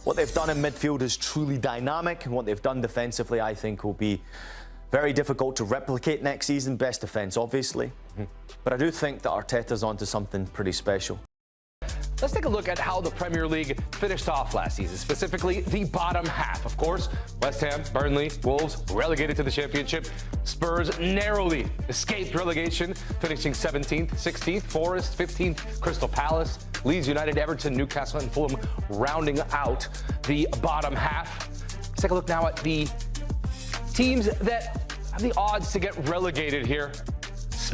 What they've done in midfield is truly dynamic, and what they've done defensively, I think, will be very difficult to replicate next season. Best defence, obviously. But I do think that Arteta's onto something pretty special. Let's take a look at how the Premier League finished off last season, specifically the bottom half. Of course, West Ham, Burnley, Wolves relegated to the Championship. Spurs narrowly escaped relegation, finishing 17th, 16th, Forest 15th, Crystal Palace, Leeds United, Everton, Newcastle, and Fulham rounding out the bottom half. Let's take a look now at the teams that have the odds to get relegated here.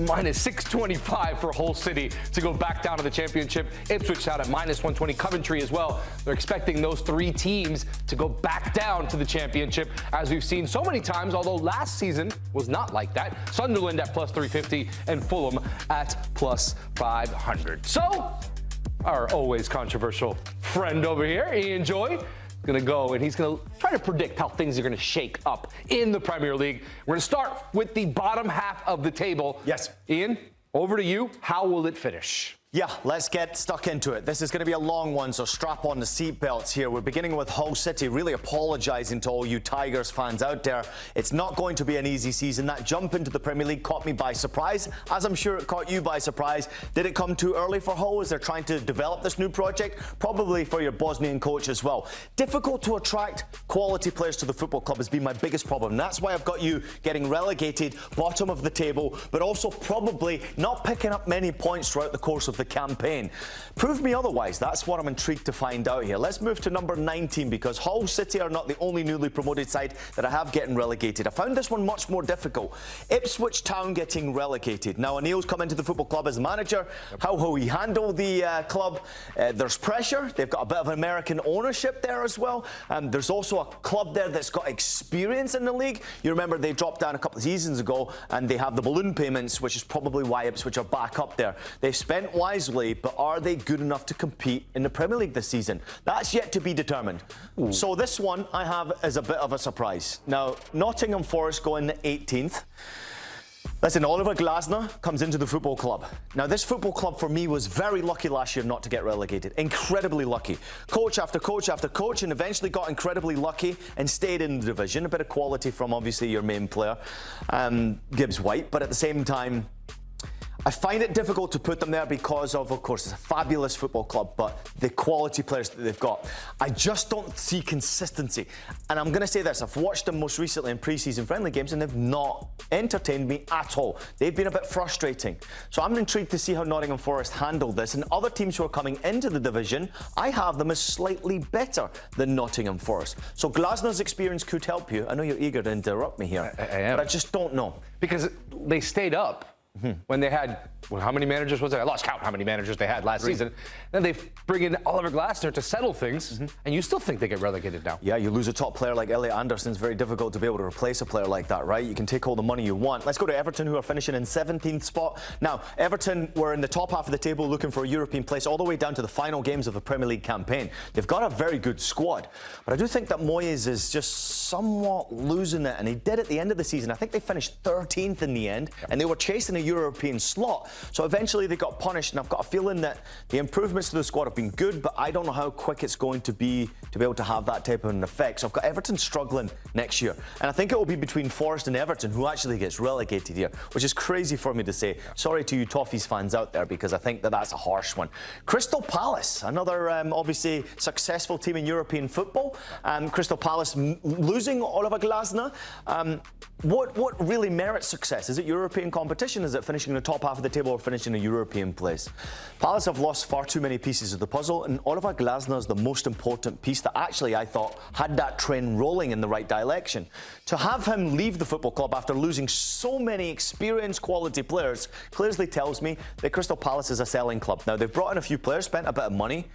Minus 625 for Hull City to go back down to the Championship. Ipswich out at minus 120. Coventry as well. They're expecting those three teams to go back down to the Championship, as we've seen so many times, although last season was not like that. Sunderland at plus 350 and Fulham at plus 500. So, our always controversial friend over here, Ian Joy, going to go and he's going to try to predict how things are going to shake up in the Premier League. We're going to start with the bottom half of the table. Yes. Ian, over to you. How will it finish? Yeah, let's get stuck into it. This is going to be a long one, so strap on the seatbelts here. We're beginning with Hull City, really apologising to all you Tigers fans out there. It's not going to be an easy season. That jump into the Premier League caught me by surprise, as I'm sure it caught you by surprise. Did it come too early for Hull as they're trying to develop this new project? Probably for your Bosnian coach as well. Difficult to attract quality players to the football club has been my biggest problem. That's why I've got you getting relegated, bottom of the table, but also probably not picking up many points throughout the course of the campaign. Prove me otherwise. That's what I'm intrigued to find out here. Let's move to number 19, because Hull City are not the only newly promoted side that I have getting relegated. I found this one much more difficult. Ipswich Town getting relegated. Now, O'Neill's come into the football club as manager. How will he handle the club? There's pressure. They've got a bit of American ownership there as well. There's also a club there that's got experience in the league. You remember they dropped down a couple of seasons ago, and they have the balloon payments, which is probably why Ipswich are back up there. They've spent wisely, but are they good enough to compete in the Premier League this season? That's yet to be determined. Ooh. So this one I have as a bit of a surprise. Now, Nottingham Forest going 18th. Listen, Oliver Glasner comes into the football club. Now, this football club for me was very lucky last year not to get relegated. Incredibly lucky. Coach after coach after coach, and eventually got incredibly lucky and stayed in the division. A bit of quality from obviously your main player, Gibbs White, but at the same time, I find it difficult to put them there because of course, it's a fabulous football club, but the quality players that they've got, I just don't see consistency. And I'm going to say this, I've watched them most recently in pre-season friendly games, and they've not entertained me at all. They've been a bit frustrating. So I'm intrigued to see how Nottingham Forest handle this. And other teams who are coming into the division, I have them as slightly better than Nottingham Forest. So Glasner's experience could help you. I know you're eager to interrupt me here, I am. But I just don't know. Because they stayed up. When they had, well, how many managers was it? I lost count how many managers they had last season. Then they bring in Oliver Glasner to settle things, and you still think they get relegated now. Yeah, you lose a top player like Elliot Anderson. It's very difficult to be able to replace a player like that, right? You can take all the money you want. Let's go to Everton, who are finishing in 17th spot. Now, Everton were in the top half of the table looking for a European place all the way down to the final games of the Premier League campaign. They've got a very good squad, but I do think that Moyes is just somewhat losing it, and he did at the end of the season. I think they finished 13th in the end, and they were chasing a European slot. So eventually they got punished, and I've got a feeling that the improvements to the squad have been good, but I don't know how quick it's going to be to be able to have that type of an effect. So I've got Everton struggling next year, and I think it will be between Forest and Everton who actually gets relegated here, which is crazy for me to say. Sorry to you Toffees fans out there, because I think that that's a harsh one. Crystal Palace, another obviously successful team in European football. Crystal Palace losing Oliver Glasner. What really merits success? Is it European competition? Is it finishing in the top half of the table or finishing a European place? Palace have lost far too many pieces of the puzzle, and Oliver Glasner is the most important piece that actually I thought had that train rolling in the right direction. To have him leave the football club after losing so many experienced quality players clearly tells me that Crystal Palace is a selling club. Now, they've brought in a few players, spent a bit of money,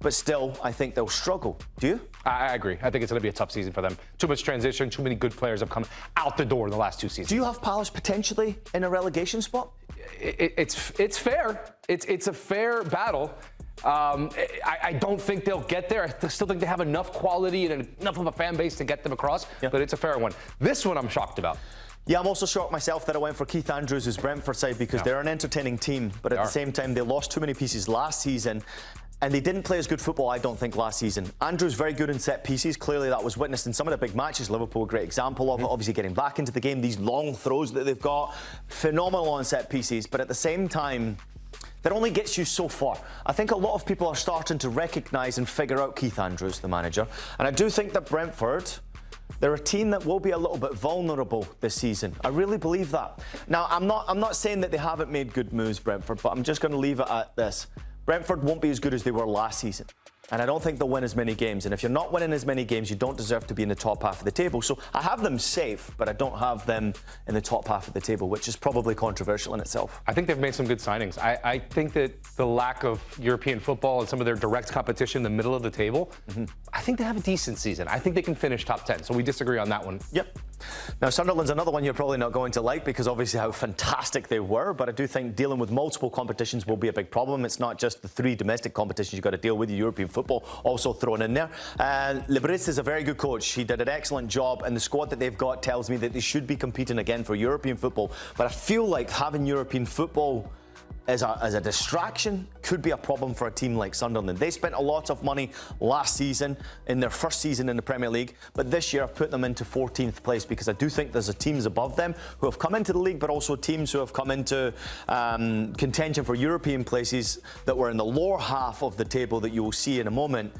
but still, I think they'll struggle. Do you? I agree. I think it's going to be a tough season for them. Too much transition, too many good players have come out the door in the last two seasons. Do you have Palace potentially in a relegation spot? It's fair. It's a fair battle. I don't think they'll get there. I still think they have enough quality and enough of a fan base to get them across, but it's a fair one. This one I'm shocked about. Yeah, I'm also shocked myself that I went for Keith Andrews' Brentford side, because they're an entertaining team, but at the same time, they lost too many pieces last season. And they didn't play as good football, I don't think, last season. Andrew's very good in set pieces. Clearly, that was witnessed in some of the big matches. Liverpool, a great example of it. Obviously, getting back into the game, these long throws that they've got, phenomenal on set pieces. But at the same time, that only gets you so far. I think a lot of people are starting to recognise and figure out Keith Andrews, the manager. And I do think that Brentford, they're a team that will be a little bit vulnerable this season. I really believe that. Now, I'm not saying that they haven't made good moves, Brentford, but I'm just going to leave it at this. Brentford won't be as good as they were last season. And I don't think they'll win as many games. And if you're not winning as many games, you don't deserve to be in the top half of the table. So I have them safe, but I don't have them in the top half of the table, which is probably controversial in itself. I think they've made some good signings. I think that the lack of European football and some of their direct competition in the middle of the table, I think they have a decent season. I think they can finish top 10. So we disagree on that one. Yep. Now, Sunderland's another one you're probably not going to like because obviously how fantastic they were, but I do think dealing with multiple competitions will be a big problem. It's not just the 3 domestic competitions you've got to deal with, European football also thrown in there. Libris is a very good coach. He did an excellent job, and the squad that they've got tells me that they should be competing again for European football. But I feel like having European football as a distraction could be a problem for a team like Sunderland. They spent a lot of money last season in their first season in the Premier League, but this year I've put them into 14th place because I do think there's teams above them who have come into the league, but also teams who have come into contention for European places that were in the lower half of the table that you will see in a moment.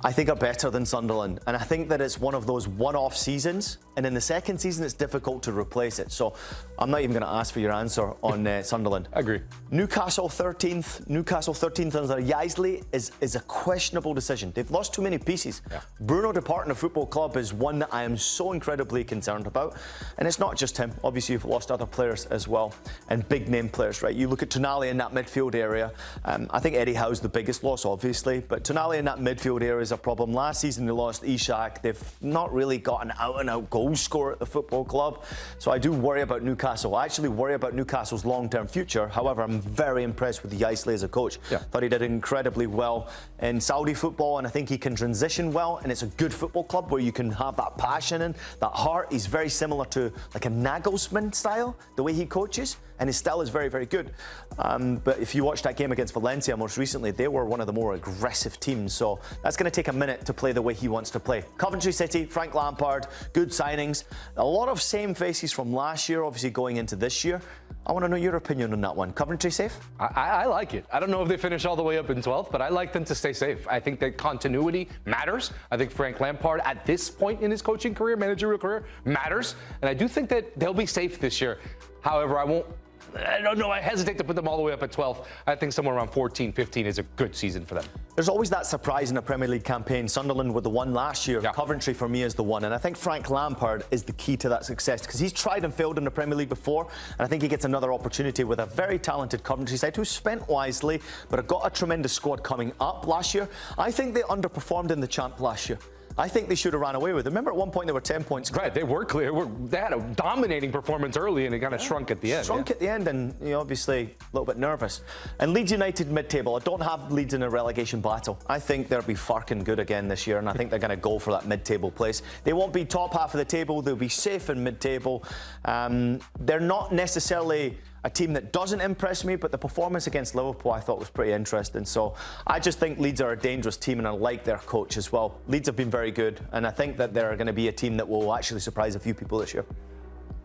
I think are better than Sunderland, and I think that it's one of those one-off seasons, and in the second season it's difficult to replace it. So I'm not even going to ask for your answer on Sunderland. I agree. Newcastle 13th. Newcastle 13th under Yaisley is a questionable decision. They've lost too many pieces. Yeah. Bruno departing the football club is one that I am so incredibly concerned about, and it's not just him. Obviously, you've lost other players as well, and big-name players, right? You look at Tonali in that midfield area. I think Eddie Howe's the biggest loss, obviously, but Tonali in that midfield area is a problem. Last season they lost Ishak. They've not really got an out-and-out goal scorer at the football club. So I do worry about Newcastle. I actually worry about Newcastle's long-term future. However, I'm very impressed with Yaisley as a coach. Yeah. Thought he did incredibly well in Saudi football, and I think he can transition well, and it's a good football club where you can have that passion and that heart. He's very similar to like a Nagelsmann style, the way he coaches, and his style is very, very good. But if you watch that game against Valencia most recently, they were one of the more aggressive teams. So that's going to take a minute to play the way he wants to play. Coventry City, Frank Lampard, good signings. A lot of same faces from last year, obviously going into this year. I want to know your opinion on that one. Coventry safe? I like it. I don't know if they finish all the way up in 12th, but I like them to stay safe. I think that continuity matters. I think Frank Lampard, at this point in his coaching career, managerial career, matters. And I do think that they'll be safe this year. However, I don't know. I hesitate to put them all the way up at 12th. I think somewhere around 14, 15 is a good season for them. There's always that surprise in a Premier League campaign. Sunderland were the one last year. Yeah. Coventry, for me, is the one. And I think Frank Lampard is the key to that success because he's tried and failed in the Premier League before. And I think he gets another opportunity with a very talented Coventry side who spent wisely, but have got a tremendous squad coming up last year. I think they underperformed in the Champ last year. I think they should have ran away with it. Remember at one point they were 10 points. Right, they were clear. They had a dominating performance early and it kind of shrunk at the end. Shrunk at the end and obviously a little bit nervous. And Leeds United mid-table. I don't have Leeds in a relegation battle. I think they'll be farking good again this year and I think they're going to go for that mid-table place. They won't be top half of the table. They'll be safe in mid-table. They're not necessarily a team that doesn't impress me, but the performance against Liverpool I thought was pretty interesting. So I just think Leeds are a dangerous team and I like their coach as well. Leeds have been very good and I think that they're going to be a team that will actually surprise a few people this year.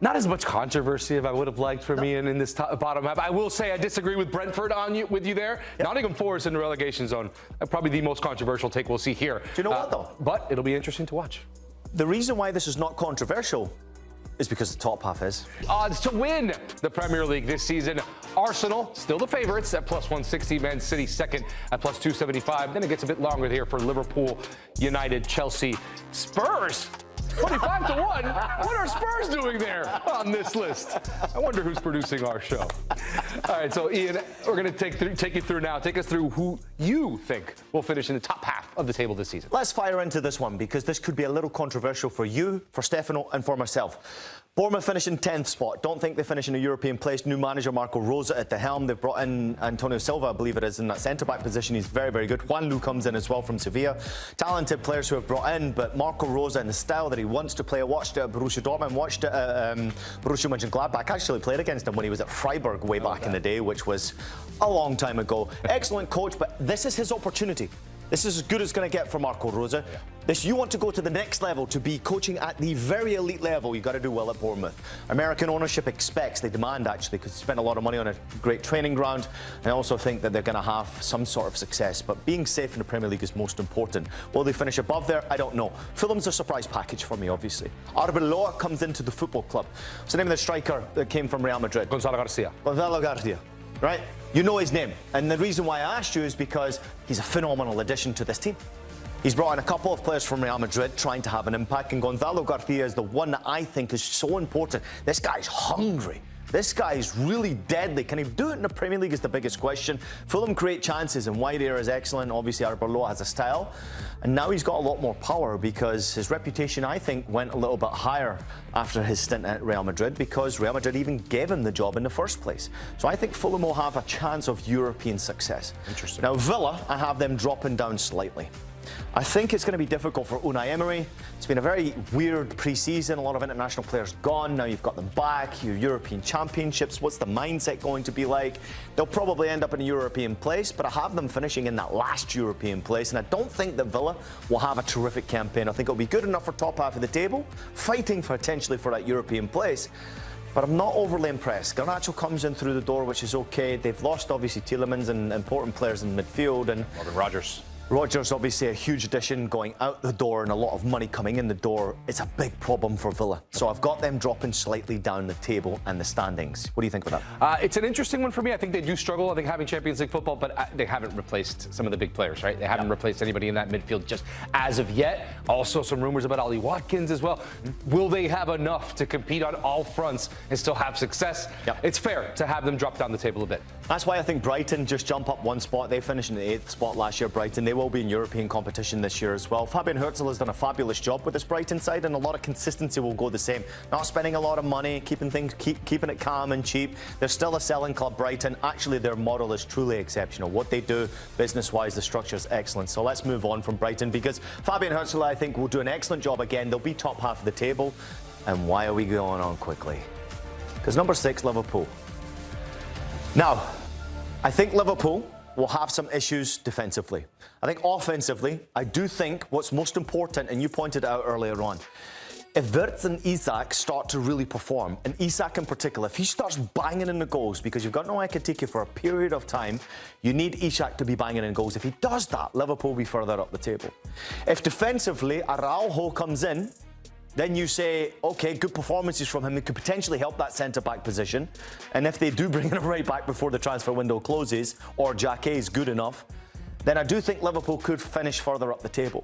Not as much controversy as I would have liked for me in this bottom half. I will say I disagree with Brentford with you there. Yep. Nottingham Forest in the relegation zone. Probably the most controversial take we'll see here. Do you know what though? But it'll be interesting to watch. The reason why this is not controversial is because the top half is. Odds to win the Premier League this season. Arsenal, still the favorites at plus 160. Man City second at plus 275. Then it gets a bit longer here for Liverpool, United, Chelsea, Spurs. 25 to 1. What are Spurs doing there on this list? I wonder who's producing our show. All right, so Ian, we're going to take you through now. Take us through who you think will finish in the top half of the table this season. Let's fire into this one because this could be a little controversial for you, for Stefano, and for myself. Bournemouth finish in 10th spot. Don't think they finish in a European place. New manager Marco Rosa at the helm. They've brought in Antonio Silva, I believe it is, in that centre-back position. He's very, very good. Juan Lu comes in as well from Sevilla. Talented players who have brought in, but Marco Rosa and the style that he wants to play. I watched it at Borussia Dortmund, watched it at Borussia Mönchengladbach. I actually played against him when he was at Freiburg way back in the day, which was a long time ago. Excellent coach, but this is his opportunity. This is as good as it's going to get for Marco Rosa. You want to go to the next level, to be coaching at the very elite level, you've got to do well at Bournemouth. American ownership expects, they demand actually, because they spend a lot of money on a great training ground. I also think that they're going to have some sort of success, but being safe in the Premier League is most important. Will they finish above there? I don't know. Fulham's a surprise package for me, obviously. Arbeloa comes into the football club. What's the name of the striker that came from Real Madrid? Gonzalo Garcia. Gonzalo Garcia. Right? You know his name. And the reason why I asked you is because he's a phenomenal addition to this team. He's brought in a couple of players from Real Madrid trying to have an impact, and Gonzalo Garcia is the one that I think is so important. This guy's hungry. This guy is really deadly. Can he do it in the Premier League is the biggest question. Fulham create chances, and wide area is excellent. Obviously, Arbeloa has a style. And now he's got a lot more power because his reputation, I think, went a little bit higher after his stint at Real Madrid because Real Madrid even gave him the job in the first place. So I think Fulham will have a chance of European success. Interesting. Now, Villa, I have them dropping down slightly. I think it's going to be difficult for Unai Emery. It's been a very weird pre-season. A lot of international players gone. Now you've got them back. Your European Championships. What's the mindset going to be like? They'll probably end up in a European place, but I have them finishing in that last European place. And I don't think that Villa will have a terrific campaign. I think it'll be good enough for top half of the table, fighting potentially for that European place. But I'm not overly impressed. Garnacho comes in through the door, which is okay. They've lost, obviously, Tielemans and important players in midfield. And Morgan Rogers. Rogers, obviously a huge addition going out the door and a lot of money coming in the door. It's a big problem for Villa. So I've got them dropping slightly down the table and the standings. What do you think of that? It's an interesting one for me. I think they do struggle. I think having Champions League football, but they haven't replaced some of the big players, right? They haven't replaced anybody in that midfield just as of yet. Also some rumors about Ollie Watkins as well. Will they have enough to compete on all fronts and still have success? It's fair to have them drop down the table a bit. That's why I think Brighton just jump up one spot. They finished in the 8th spot last year, Brighton. They will be in European competition this year as well. Fabian Herzl has done a fabulous job with this Brighton side, and a lot of consistency will go the same. Not spending a lot of money, keeping it calm and cheap. They're still a selling club, Brighton. Actually, their model is truly exceptional. What they do business-wise, the structure is excellent. So let's move on from Brighton because Fabian Herzl, I think, will do an excellent job again. They'll be top half of the table. And why are we going on quickly? Because number 6, Liverpool. Now, I think Liverpool will have some issues defensively. I think offensively, I do think what's most important, and you pointed it out earlier on, if Wirtz and Isak start to really perform, and Isak in particular, if he starts banging in the goals, because you've got no Ekitike for a period of time, you need Isak to be banging in goals. If he does that, Liverpool will be further up the table. If defensively, Araujo comes in, then you say, okay, good performances from him. It could potentially help that centre-back position. And if they do bring in a right back before the transfer window closes, or Jake is good enough, then I do think Liverpool could finish further up the table.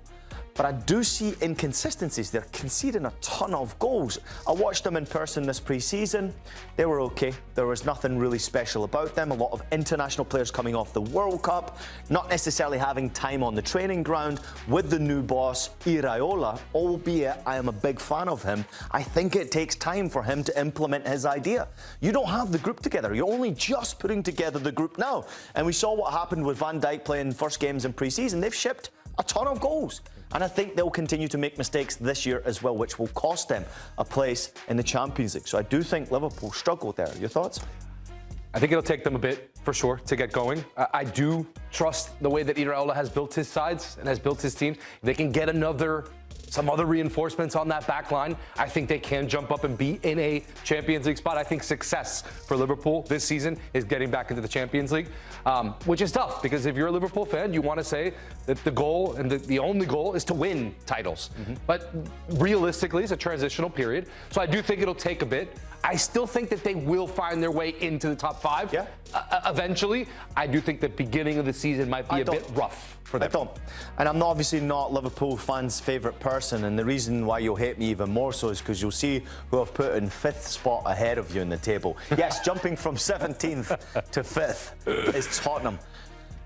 But I do see inconsistencies. They're conceding a ton of goals. I watched them in person this pre-season. They were okay. There was nothing really special about them. A lot of international players coming off the World Cup, not necessarily having time on the training ground with the new boss, Iraola, albeit I am a big fan of him. I think it takes time for him to implement his idea. You don't have the group together. You're only just putting together the group now. And we saw what happened with Van Dijk playing first games in pre-season. They've shipped a ton of goals. And I think they'll continue to make mistakes this year as well, which will cost them a place in the Champions League. So I do think Liverpool struggle there. Your thoughts? I think it'll take them a bit, for sure, to get going. I do trust the way that Iraola has built his sides and has built his team. If they can get some other reinforcements on that back line, I think they can jump up and be in a Champions League spot. I think success for Liverpool this season is getting back into the Champions League, which is tough because if you're a Liverpool fan, you want to say that the goal and the only goal is to win titles. But realistically, it's a transitional period. So I do think it'll take a bit. I still think that they will find their way into the top 5 eventually. I do think the beginning of the season might be a bit rough for them. I don't. And I'm obviously not Liverpool fans' favourite person, and the reason why you'll hate me even more so is because you'll see who I've put in 5th spot ahead of you in the table. Yes, jumping from 17th to 5th is Tottenham.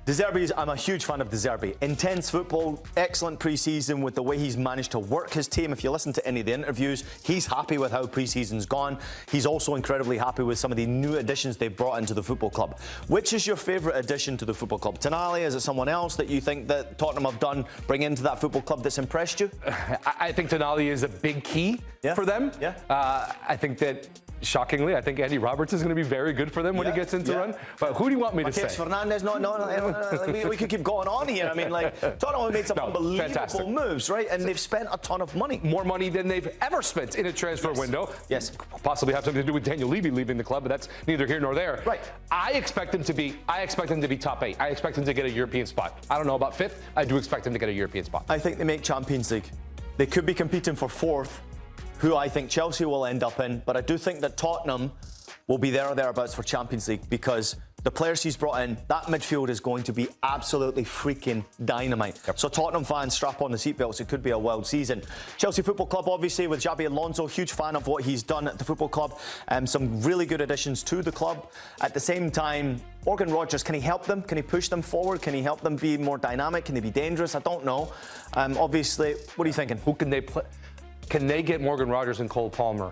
De Zerbi, I'm a huge fan of De Zerbi. Intense football, excellent pre-season with the way he's managed to work his team. If you listen to any of the interviews, he's happy with how pre-season's gone. He's also incredibly happy with some of the new additions they've brought into the football club. Which is your favourite addition to the football club? Tonali, is it someone else that you think that Tottenham have done bring into that football club that's impressed you? I think Tonali is a big key for them. Yeah. I think that, shockingly, I think Andy Roberts is going to be very good for them when he gets into run. But who do you want me to say? Fernandez, we could keep going on here. I mean, like, Tottenham have made some unbelievable moves, right? And they've spent a ton of money. More money than they've ever spent in a transfer window. Yes. Possibly have something to do with Daniel Levy leaving the club, but that's neither here nor there. Right. I expect them to be top 8. I expect them to get a European spot. I don't know about 5th. I do expect them to get a European spot. I think they make Champions League. They could be competing for 4th, who I think Chelsea will end up in, but I do think that Tottenham will be there or thereabouts for Champions League because the players he's brought in, that midfield is going to be absolutely freaking dynamite. Yep. So Tottenham fans, strap on the seatbelts. It could be a wild season. Chelsea Football Club, obviously, with Xabi Alonso, huge fan of what he's done at the football club. Some really good additions to the club. At the same time, Morgan Rogers, can he help them? Can he push them forward? Can he help them be more dynamic? Can they be dangerous? I don't know. Obviously, what are you thinking? Who can they play? Can they get Morgan Rogers and Cole Palmer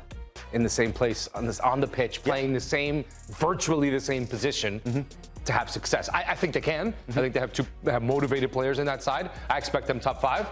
in the same place on the pitch, playing virtually the same position to have success? I think they can. I think they have motivated players in that side. I expect them top 5.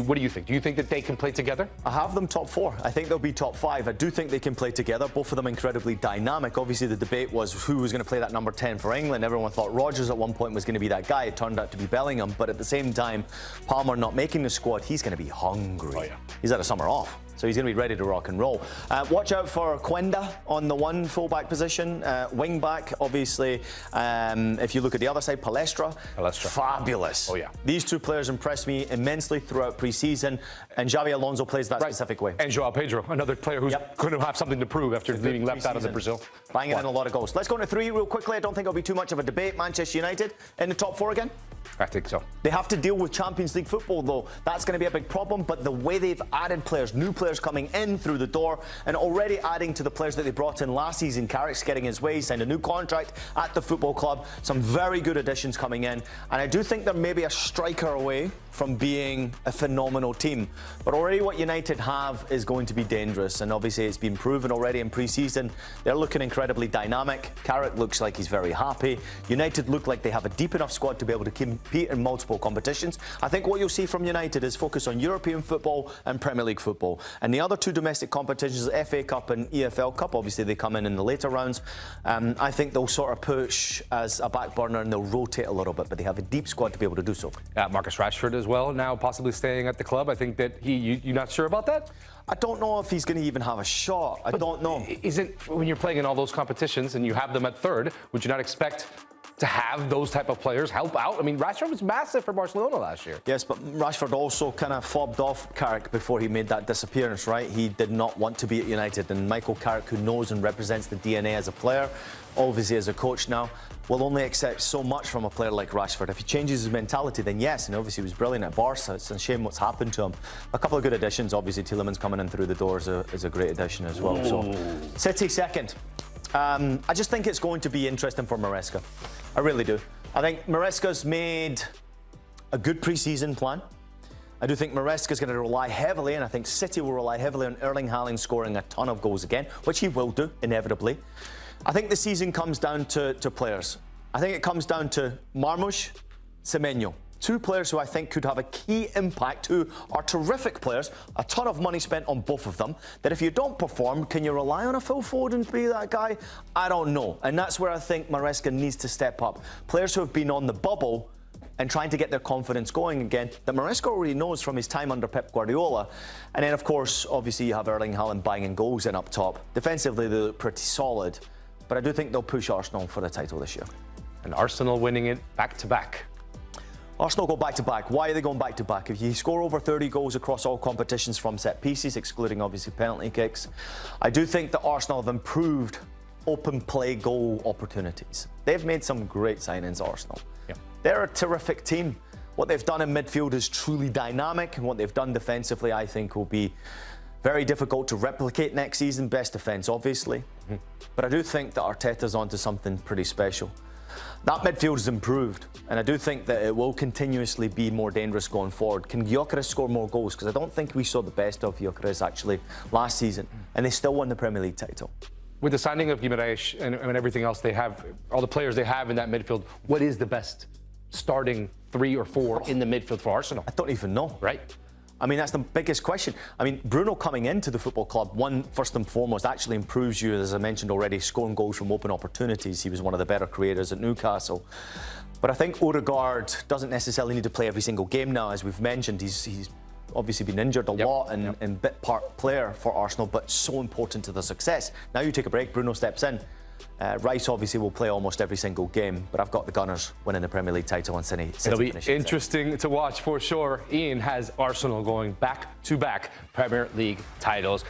What do you think? Do you think that they can play together? I have them top 4. I think they'll be top 5. I do think they can play together. Both of them incredibly dynamic. Obviously, the debate was who was going to play that number 10 for England. Everyone thought Rodgers at one point was going to be that guy. It turned out to be Bellingham. But at the same time, Palmer not making the squad, he's going to be hungry. Oh, yeah. He's had a summer off. So he's going to be ready to rock and roll. Watch out for Quenda on the one fullback position. Wing back, obviously. If you look at the other side, Palestra. Fabulous. Oh, yeah. These two players impressed me immensely throughout pre-season. And Xabi Alonso plays that specific way. And Joao Pedro, another player who's going to have something to prove after being left out of the Brazil. Banging in a lot of goals. Let's go into 3 real quickly. I don't think it'll be too much of a debate. Manchester United in the top 4 again? I think so. They have to deal with Champions League football, though. That's going to be a big problem. But the way they've added players, new players coming in through the door, and already adding to the players that they brought in last season. Carrick's getting his way, signed a new contract at the football club. Some very good additions coming in. And I do think they're maybe a striker away from being a phenomenal team. But already what United have is going to be dangerous. And obviously it's been proven already in pre-season. They're looking incredibly dynamic. Carrick looks like he's very happy. United look like they have a deep enough squad to be able to compete in multiple competitions. I think what you'll see from United is focus on European football and Premier League football. And the other 2 domestic competitions, FA Cup and EFL Cup, obviously they come in the later rounds. I think they'll sort of push as a back burner and they'll rotate a little bit, but they have a deep squad to be able to do so. Marcus Rashford as well, now possibly staying at the club. I think that you're not sure about that? I don't know if he's going to even have a shot. I don't know. When you're playing in all those competitions and you have them at 3rd, would you not expect to have those type of players help out? I mean, Rashford was massive for Barcelona last year. Yes, but Rashford also kind of fobbed off Carrick before he made that disappearance, right? He did not want to be at United, and Michael Carrick, who knows and represents the DNA as a player, obviously as a coach now, will only accept so much from a player like Rashford. If he changes his mentality, then yes, and obviously he was brilliant at Barca. It's a shame what's happened to him. A couple of good additions, obviously Tielemans coming in through the doors is a great addition as well. So, City second. I just think it's going to be interesting for Maresca. I really do. I think Maresca's made a good pre-season plan. I do think Maresca's going to rely heavily, and I think City will rely heavily on Erling Haaland scoring a ton of goals again, which he will do, inevitably. I think the season comes down to players. I think it comes down to Marmoush, Semenyo. 2 players who I think could have a key impact, who are terrific players, a ton of money spent on both of them, that if you don't perform, can you rely on a Phil Foden to be that guy? I don't know. And that's where I think Maresca needs to step up. Players who have been on the bubble and trying to get their confidence going again, that Maresca already knows from his time under Pep Guardiola. And then, of course, obviously you have Erling Haaland banging goals in up top. Defensively, they look pretty solid. But I do think they'll push Arsenal for the title this year. And Arsenal winning it back-to-back. Arsenal go back-to-back. Why are they going back-to-back? If you score over 30 goals across all competitions from set pieces, excluding obviously penalty kicks, I do think that Arsenal have improved open play goal opportunities. They've made some great signings, Arsenal. Yeah. They're a terrific team. What they've done in midfield is truly dynamic, and what they've done defensively, I think, will be very difficult to replicate next season. Best defence, obviously. But I do think that Arteta's onto something pretty special. That midfield has improved, and I do think that it will continuously be more dangerous going forward. Can Gyökeres score more goals? Because I don't think we saw the best of Gyökeres actually last season, and they still won the Premier League title. With the signing of Guimaraes and everything else they have, all the players they have in that midfield, what is the best starting 3 or 4 in the midfield for Arsenal? I don't even know. Right. I mean, that's the biggest question. I mean, Bruno coming into the football club, first and foremost, actually improves you, as I mentioned already, scoring goals from open opportunities. He was one of the better creators at Newcastle. But I think Odegaard doesn't necessarily need to play every single game now. As we've mentioned, he's obviously been injured a lot and bit part player for Arsenal, but so important to the success. Now you take a break, Bruno steps in. Rice obviously will play almost every single game, but I've got the Gunners winning the Premier League title and City. It'll be interesting to watch for sure. Ian has Arsenal going back-to-back Premier League titles.